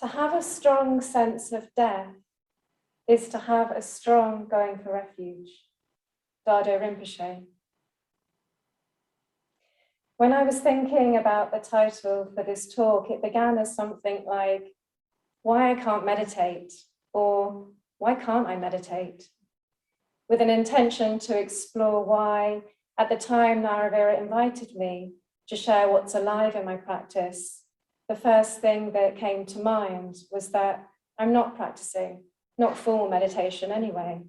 To have a strong sense of death is to have a strong going for refuge. Dhardo Rimpoche. When I was thinking about the title for this talk, it began as something like, why I can't meditate, or why can't I meditate? With an intention to explore why, at the time Naravira invited me to share what's alive in my practice, the first thing that came to mind was that I'm not practicing, not full meditation anyway,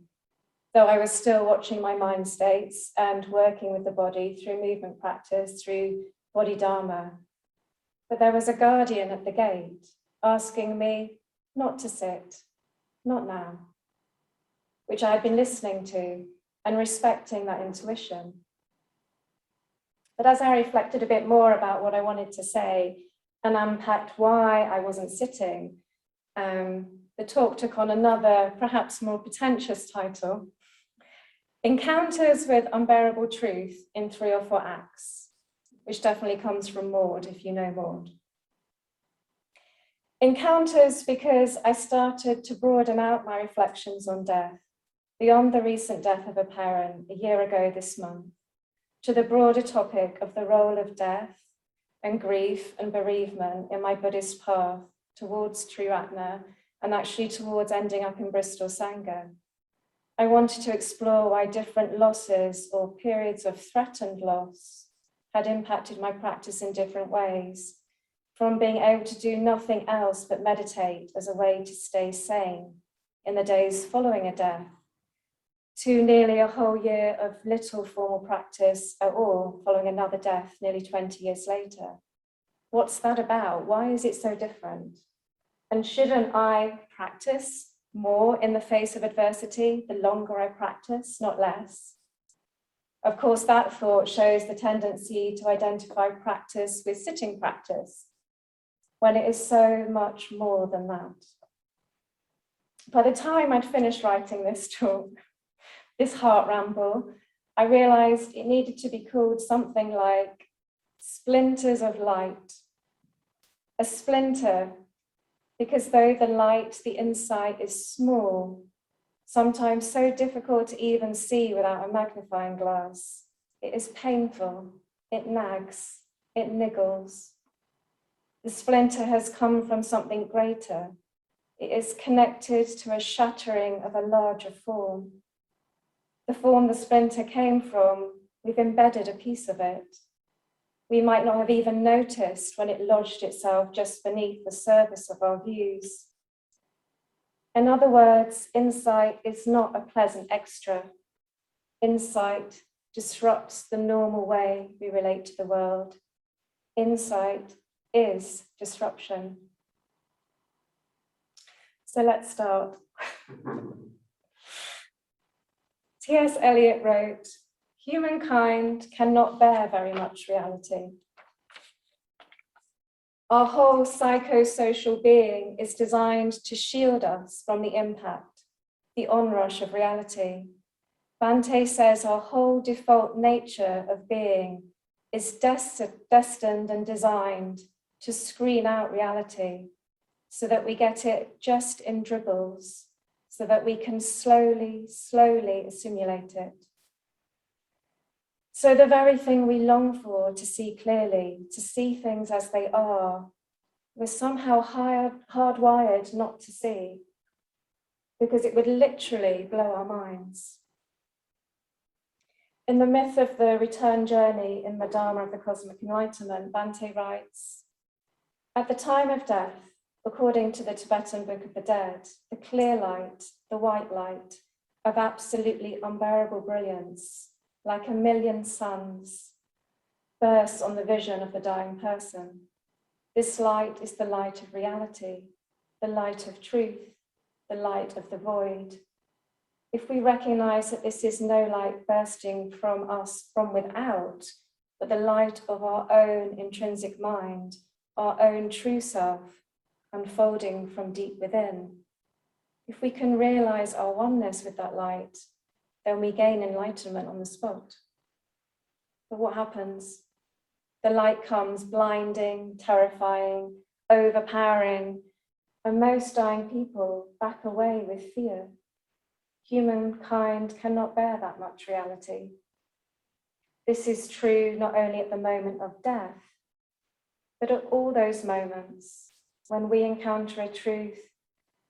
though I was still watching my mind states and working with the body through movement practice, through Bodhidharma. But there was a guardian at the gate asking me not to sit, not now, which I had been listening to and respecting that intuition. But as I reflected a bit more about what I wanted to say and unpacked why I wasn't sitting, the talk took on another, perhaps more pretentious title, Encounters with Unbearable Truth in 3 or 4 Acts, which definitely comes from Maud, if you know Maud. Encounters because I started to broaden out my reflections on death, beyond the recent death of a parent a year ago this month, to the broader topic of the role of death and grief and bereavement in my Buddhist path towards Triratna and actually towards ending up in Bristol Sangha. I wanted to explore why different losses or periods of threatened loss had impacted my practice in different ways, from being able to do nothing else but meditate as a way to stay sane in the days following a death, to nearly a whole year of little formal practice at all following another death nearly 20 years later. What's that about? Why is it so different? And shouldn't I practice more in the face of adversity the longer I practice, not less? Of course, that thought shows the tendency to identify practice with sitting practice, when it is so much more than that. By the time I'd finished writing this talk, this heart ramble, I realized it needed to be called something like Splinters of Light. A splinter, because though the light, the insight is small, sometimes so difficult to even see without a magnifying glass, it is painful, it nags, it niggles. The splinter has come from something greater. It is connected to a shattering of a larger form. The form the splinter came from, we've embedded a piece of it. We might not have even noticed when it lodged itself just beneath the surface of our views. In other words, insight is not a pleasant extra. Insight disrupts the normal way we relate to the world. Insight is disruption. So let's start. T.S. Eliot wrote, "Humankind cannot bear very much reality. Our whole psychosocial being is designed to shield us from the impact, the onrush of reality. Bhante says our whole default nature of being is destined and designed to screen out reality so that we get it just in dribbles, so that we can slowly assimilate it. So the very thing we long for to see clearly, to see things as they are, we're somehow hardwired not to see, because it would literally blow our minds." In the myth of the return journey in the Dharma of the Cosmic Enlightenment, Bhante writes, "At the time of death, according to the Tibetan Book of the Dead, the clear light, the white light, of absolutely unbearable brilliance, like a million suns, bursts on the vision of the dying person. This light is the light of reality, the light of truth, the light of the void. If we recognize that this is no light bursting from us from without, but the light of our own intrinsic mind, our own true self, unfolding from deep within, if we can realize our oneness with that light, then we gain enlightenment on the spot. But what happens? The light comes blinding, terrifying, overpowering, and most dying people back away with fear. Humankind cannot bear that much reality. This is true not only at the moment of death, but at all those moments when we encounter a truth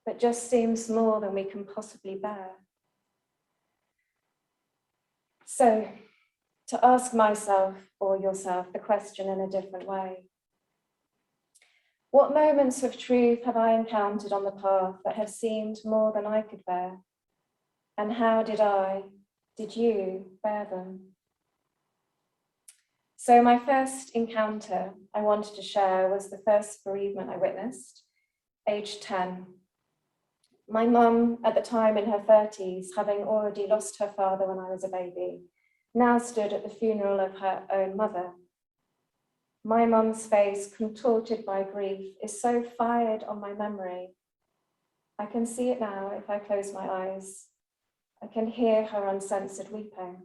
that just seems more than we can possibly bear. So, to ask myself or yourself the question in a different way, what moments of truth have I encountered on the path that have seemed more than I could bear? And how did you bear them? So my first encounter I wanted to share was the first bereavement I witnessed, aged 10. My mum, at the time in her 30s, having already lost her father when I was a baby, now stood at the funeral of her own mother. My mum's face, contorted by grief, is so fired on my memory. I can see it now if I close my eyes. I can hear her uncensored weeping.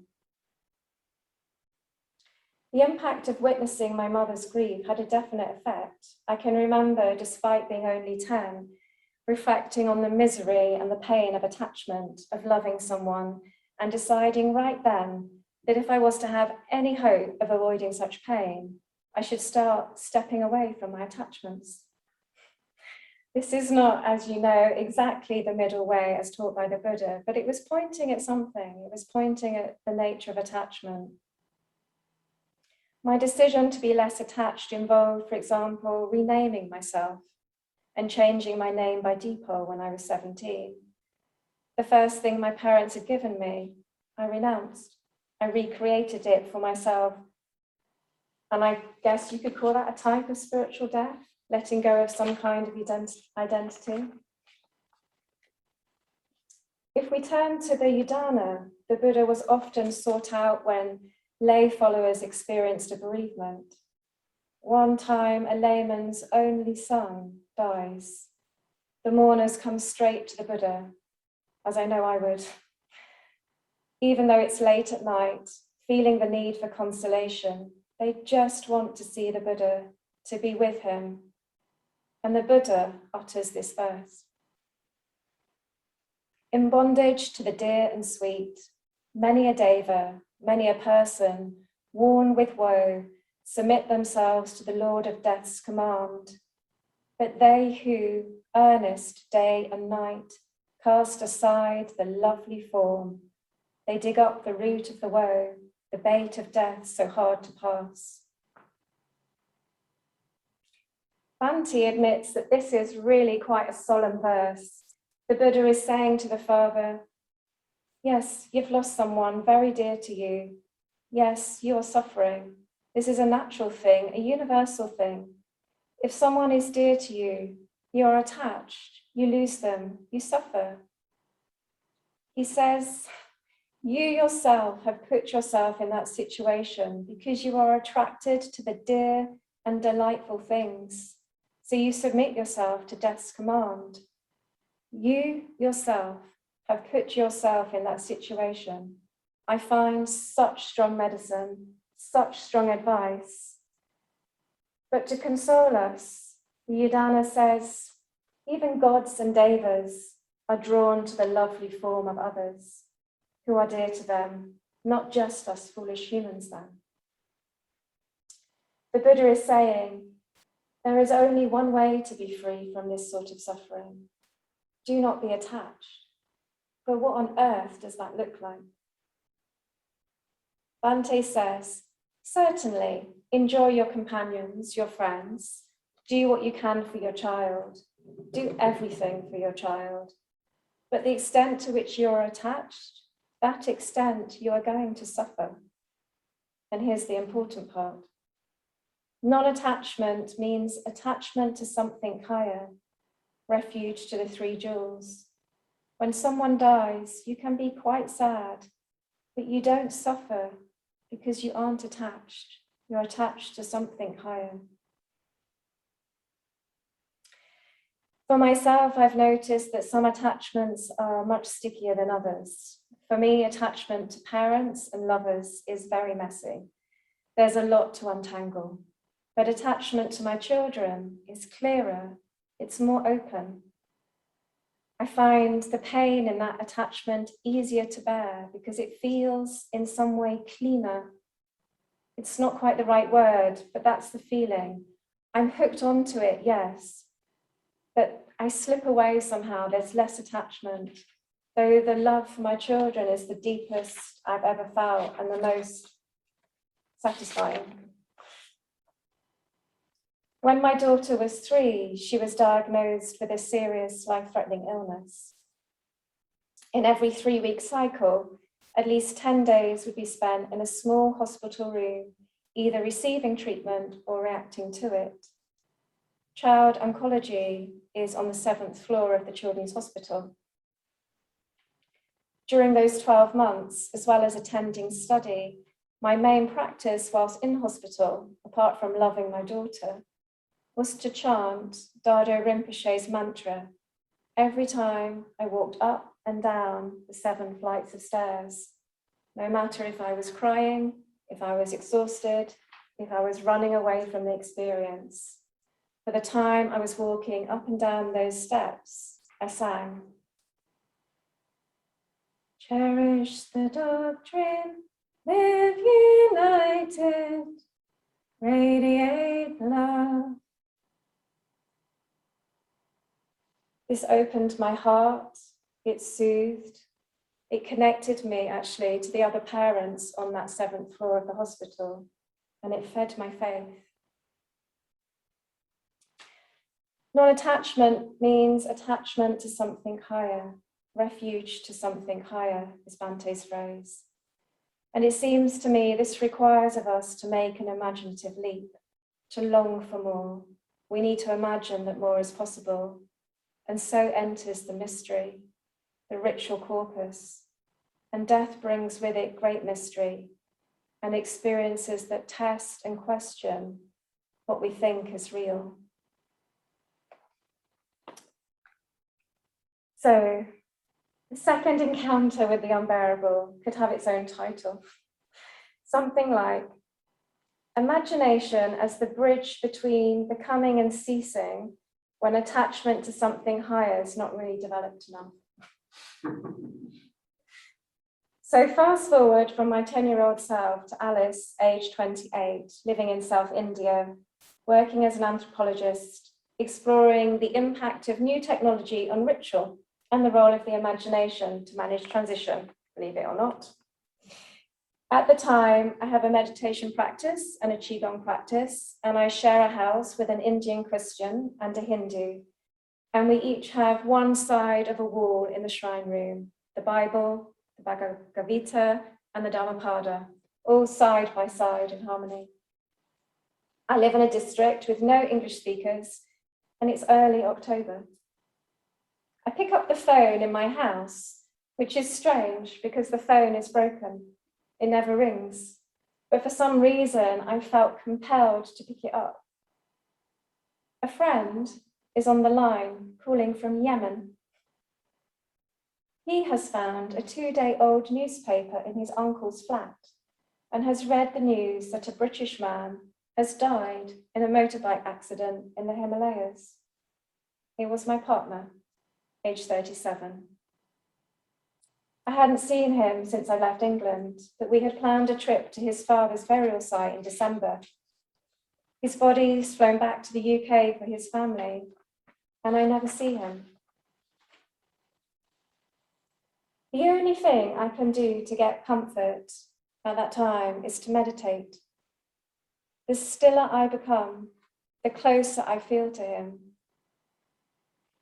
The impact of witnessing my mother's grief had a definite effect. I can remember, despite being only 10, reflecting on the misery and the pain of attachment, of loving someone, and deciding right then that if I was to have any hope of avoiding such pain, I should start stepping away from my attachments. This is not, as you know, exactly the middle way as taught by the Buddha, but it was pointing at something. It was pointing at the nature of attachment. My decision to be less attached involved, for example, renaming myself and changing my name by default when I was 17. The first thing my parents had given me, I renounced. I recreated it for myself. And I guess you could call that a type of spiritual death, letting go of some kind of identity. If we turn to the Udana, the Buddha was often sought out when lay followers experienced a bereavement. One time, a layman's only son dies. The mourners come straight to the Buddha, as I know I would. Even though it's late at night, feeling the need for consolation, they just want to see the Buddha, to be with him. And the Buddha utters this verse. In bondage to the dear and sweet, many a deva, many a person, worn with woe, submit themselves to the Lord of Death's command. But they who, earnest day and night, cast aside the lovely form, they dig up the root of the woe, the bait of death so hard to pass. Bhante admits that this is really quite a solemn verse. The Buddha is saying to the Father, yes, you've lost someone very dear to you. Yes, you are suffering. This is a natural thing, a universal thing. If someone is dear to you, you are attached, you lose them, you suffer. He says, you yourself have put yourself in that situation because you are attracted to the dear and delightful things. So you submit yourself to death's command. You yourself have put yourself in that situation. I find such strong medicine, such strong advice. But to console us, the Udana says, even gods and devas are drawn to the lovely form of others who are dear to them, not just us foolish humans then. The Buddha is saying, there is only one way to be free from this sort of suffering. Do not be attached. But what on earth does that look like? Bhante says, certainly, enjoy your companions, your friends, do what you can for your child, do everything for your child. But the extent to which you are attached, that extent you are going to suffer. And here's the important part. Non-attachment means attachment to something higher, refuge to the three jewels. When someone dies, you can be quite sad, but you don't suffer because you aren't attached. You're attached to something higher. For myself, I've noticed that some attachments are much stickier than others. For me, attachment to parents and lovers is very messy. There's a lot to untangle. But attachment to my children is clearer, It's more open. I find the pain in that attachment easier to bear because it feels in some way cleaner. It's not quite the right word, but that's the feeling. I'm hooked onto it, yes, but I slip away somehow. There's less attachment, though the love for my children is the deepest I've ever felt and the most satisfying. When my daughter was 3, she was diagnosed with a serious life-threatening illness. In every 3-week cycle, at least 10 days would be spent in a small hospital room, either receiving treatment or reacting to it. Child oncology is on the 7th floor of the Children's Hospital. During those 12 months, as well as attending study, my main practice whilst in hospital, apart from loving my daughter, was to chant Dhardo Rimpoche's mantra every time I walked up and down the 7 flights of stairs, no matter if I was crying, if I was exhausted, if I was running away from the experience. For the time I was walking up and down those steps, I sang. Cherish the doctrine, live united, radiate love. This opened my heart, it soothed, it connected me actually to the other parents on that 7th floor of the hospital, and it fed my faith. Non-attachment means attachment to something higher, refuge to something higher, is Bante's phrase. And it seems to me this requires of us to make an imaginative leap, to long for more. We need to imagine that more is possible. And so enters the mystery, the ritual corpus. And death brings with it great mystery and experiences that test and question what we think is real. So, the second encounter with the unbearable could have its own title. Something like, imagination as the bridge between becoming and ceasing when attachment to something higher is not really developed enough. So fast forward from my 10-year-old self to Alice, age 28, living in South India, working as an anthropologist, exploring the impact of new technology on ritual and the role of the imagination to manage transition, believe it or not. At the time, I have a meditation practice and a Qigong practice, and I share a house with an Indian Christian and a Hindu. And we each have one side of a wall in the shrine room, the Bible, the Bhagavad Gita, and the Dhammapada, all side by side in harmony. I live in a district with no English speakers, and it's early October. I pick up the phone in my house, which is strange because the phone is broken. It never rings, but for some reason, I felt compelled to pick it up. A friend is on the line calling from Yemen. He has found a 2-day-old newspaper in his uncle's flat and has read the news that a British man has died in a motorbike accident in the Himalayas. He was my partner, age 37. I hadn't seen him since I left England, but we had planned a trip to his father's burial site in December. His body's flown back to the UK for his family, and I never see him. The only thing I can do to get comfort at that time is to meditate. The stiller I become, the closer I feel to him.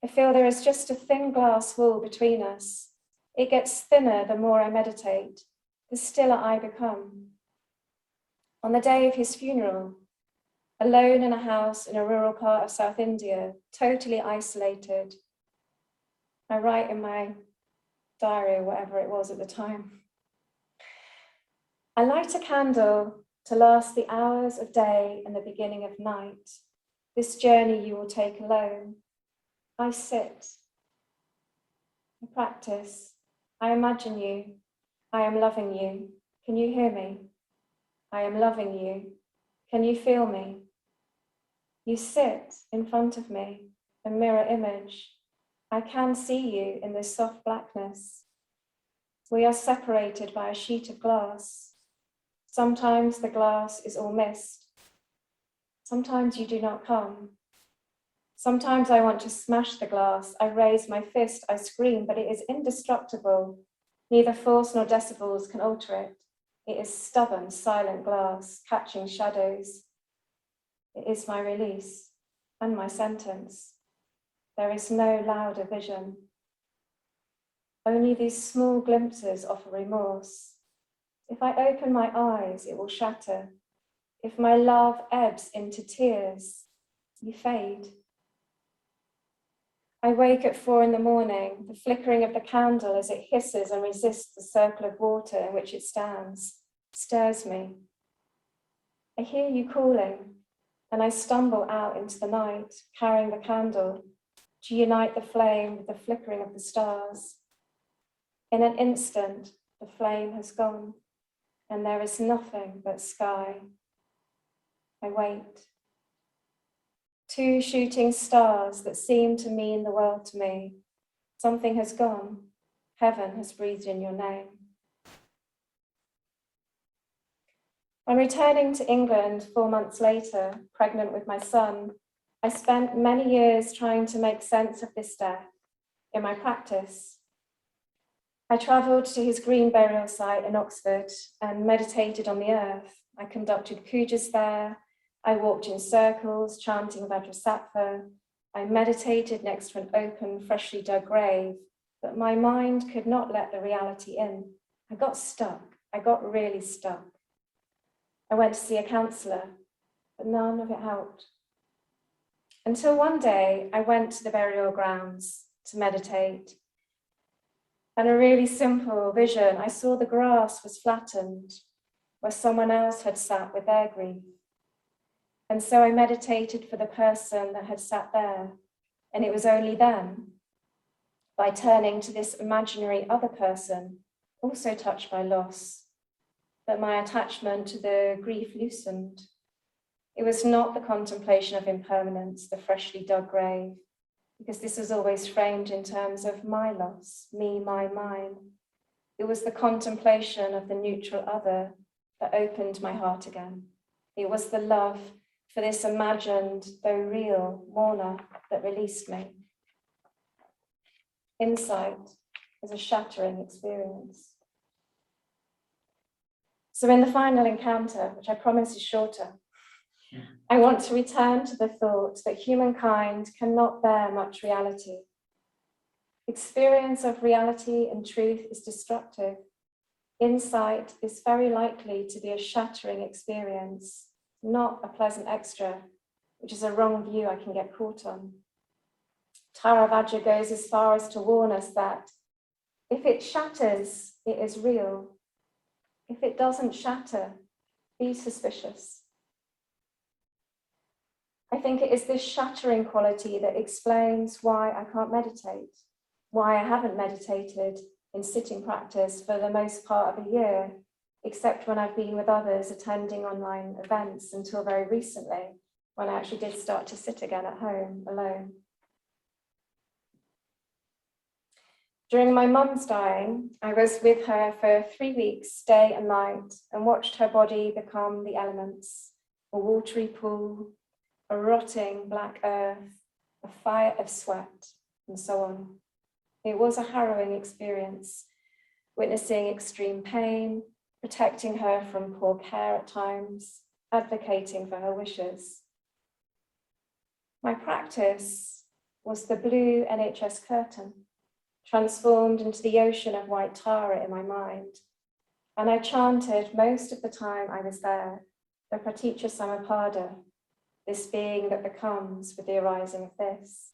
I feel there is just a thin glass wall between us. It gets thinner the more I meditate, the stiller I become. On the day of his funeral, alone in a house in a rural part of South India, totally isolated, I write in my diary, or whatever it was at the time, I light a candle to last the hours of day and the beginning of night. This journey you will take alone. I sit, I practice, I imagine you, I am loving you. Can you hear me? I am loving you. Can you feel me? You sit in front of me, a mirror image. I can see you in this soft blackness. We are separated by a sheet of glass. Sometimes the glass is all mist. Sometimes you do not come. Sometimes I want to smash the glass. I raise my fist, I scream, but it is indestructible. Neither force nor decibels can alter it. It is stubborn, silent glass, catching shadows. It is my release and my sentence. There is no louder vision. Only these small glimpses offer remorse. If I open my eyes, it will shatter. If my love ebbs into tears, you fade. I wake at 4 a.m, the flickering of the candle as it hisses and resists the circle of water in which it stands, stirs me. I hear you calling, and I stumble out into the night, carrying the candle to unite the flame with the flickering of the stars. In an instant, the flame has gone, and there is nothing but sky. I wait. 2 shooting stars that seem to mean the world to me. Something has gone. Heaven has breathed in your name. When returning to England 4 months later, pregnant with my son, I spent many years trying to make sense of this death in my practice. I travelled to his green burial site in Oxford and meditated on the earth. I conducted pujas there. I walked in circles, chanting Vajrasattva. I meditated next to an open, freshly dug grave, but my mind could not let the reality in. I got stuck. I got really stuck. I went to see a counsellor, but none of it helped. Until one day, I went to the burial grounds to meditate. And a really simple vision, I saw the grass was flattened where someone else had sat with their grief. And so I meditated for the person that had sat there. And it was only then, by turning to this imaginary other person, also touched by loss, that my attachment to the grief loosened. It was not the contemplation of impermanence, the freshly dug grave, because this was always framed in terms of my loss, me, mine. It was the contemplation of the neutral other that opened my heart again. It was the love for this imagined, though real, mourner that released me. Insight is a shattering experience. So in the final encounter, which I promise is shorter, I want to return to the thought that humankind cannot bear much reality. Experience of reality and truth is destructive. Insight is very likely to be a shattering experience, not a pleasant extra, which is a wrong view I can get caught on. Theravada goes as far as to warn us that if it shatters, it is real. If it doesn't shatter, be suspicious. I think it is this shattering quality that explains why I can't meditate, why I haven't meditated in sitting practice for the most part of a year, except when I've been with others attending online events until very recently, when I actually did start to sit again at home alone. During my mum's dying, I was with her for 3 weeks, day and night, and watched her body become the elements, a watery pool, a rotting black earth, a fire of sweat, and so on. It was a harrowing experience, witnessing extreme pain, protecting her from poor care at times, advocating for her wishes. My practice was the blue NHS curtain, transformed into the ocean of white Tara in my mind. And I chanted most of the time I was there, the Praticca Samuppada, this being that becomes with the arising of this.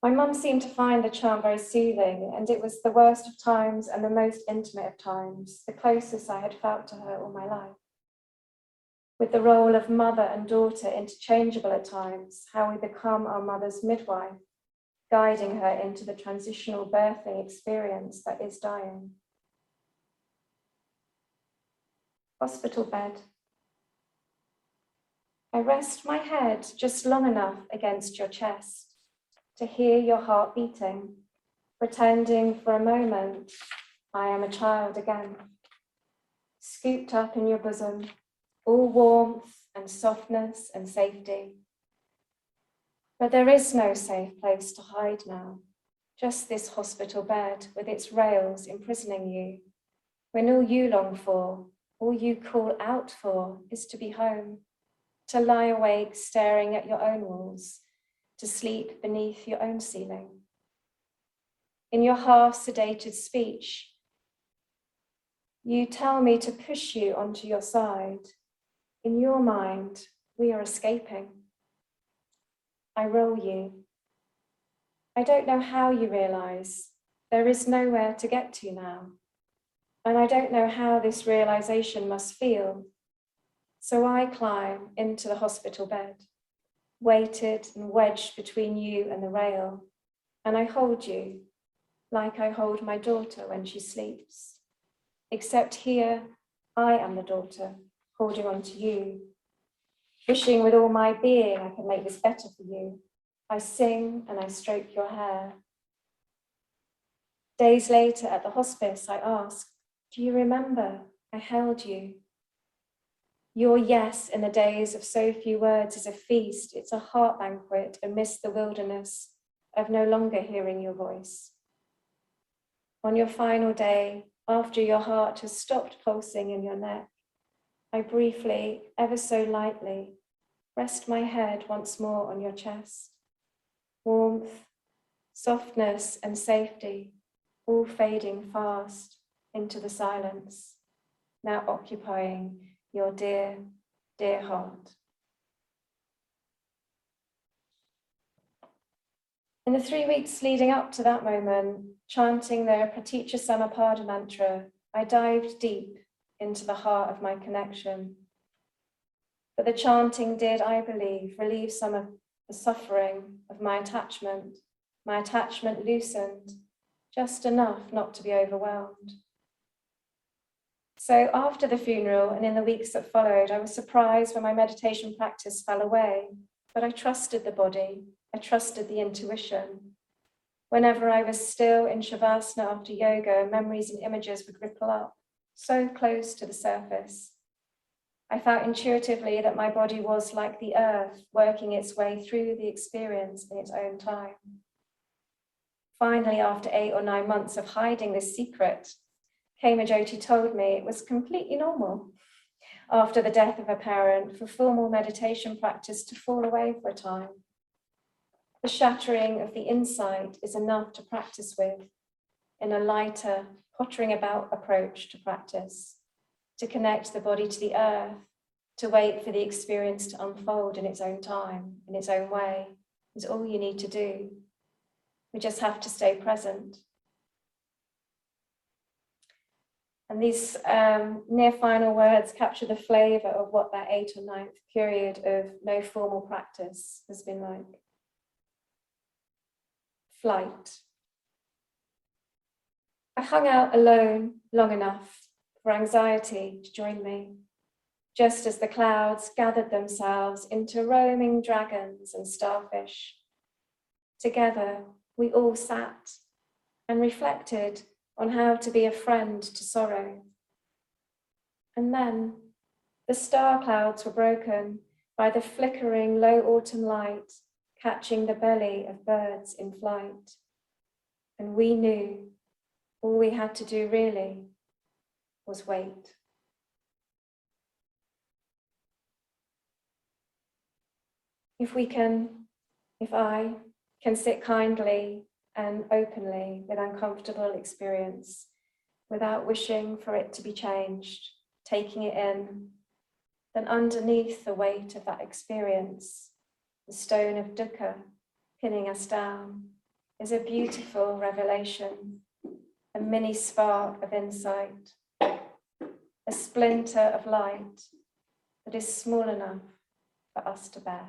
My mum seemed to find the chant very soothing, and it was the worst of times and the most intimate of times, the closest I had felt to her all my life. With the role of mother and daughter interchangeable at times, how we become our mother's midwife, guiding her into the transitional birthing experience that is dying. Hospital bed. I rest my head just long enough against your chest to hear your heart beating, pretending for a moment I am a child again, scooped up in your bosom, all warmth and softness and safety. But there is no safe place to hide now, just this hospital bed with its rails imprisoning you, when all you long for, all you call out for, is to be home, to lie awake staring at your own walls, to sleep beneath your own ceiling. In your half-sedated speech, you tell me to push you onto your side. In your mind, we are escaping. I roll you. I don't know how you realize there is nowhere to get to now. And I don't know how this realization must feel. So I climb into the hospital bed, weighted and wedged between you and the rail, and I hold you like I hold my daughter when she sleeps. Except here, I am the daughter, holding on to you, wishing with all my being I could make this better for you. I sing and I stroke your hair. Days later at the hospice, I ask, do you remember I held you? Your yes in the days of so few words is a feast. It's a heart banquet amidst the wilderness of no longer hearing your voice. On your final day, after your heart has stopped pulsing in your neck, I briefly, ever so lightly, rest my head once more on your chest. Warmth, softness, and safety, all fading fast into the silence, now occupying your dear, dear heart. In the 3 weeks leading up to that moment, chanting the Praticca Samappada mantra, I dived deep into the heart of my connection. But the chanting did, I believe, relieve some of the suffering of my attachment loosened, just enough not to be overwhelmed. So after the funeral and in the weeks that followed, I was surprised when my meditation practice fell away, but I trusted the body, I trusted the intuition. Whenever I was still in Shavasana after yoga, memories and images would ripple up, so close to the surface. I felt intuitively that my body was like the earth, working its way through the experience in its own time. Finally, after 8 or 9 months of hiding this secret, Kema Jyoti told me it was completely normal after the death of a parent for formal meditation practice to fall away for a time. The shattering of the insight is enough to practice with in a lighter, pottering about approach to practice, to connect the body to the earth, to wait for the experience to unfold in its own time, in its own way, is all you need to do. We just have to stay present. And these near final words capture the flavor of what that 8th or 9th period of no formal practice has been like. Flight. I hung out alone long enough for anxiety to join me, just as the clouds gathered themselves into roaming dragons and starfish. Together, we all sat and reflected on how to be a friend to sorrow. And then the star clouds were broken by the flickering low autumn light catching the belly of birds in flight. And we knew all we had to do really was wait. If I can sit kindly and openly with uncomfortable experience without wishing for it to be changed, taking it in, then underneath the weight of that experience, the stone of dukkha pinning us down, is a beautiful revelation, a mini spark of insight, a splinter of light that is small enough for us to bear.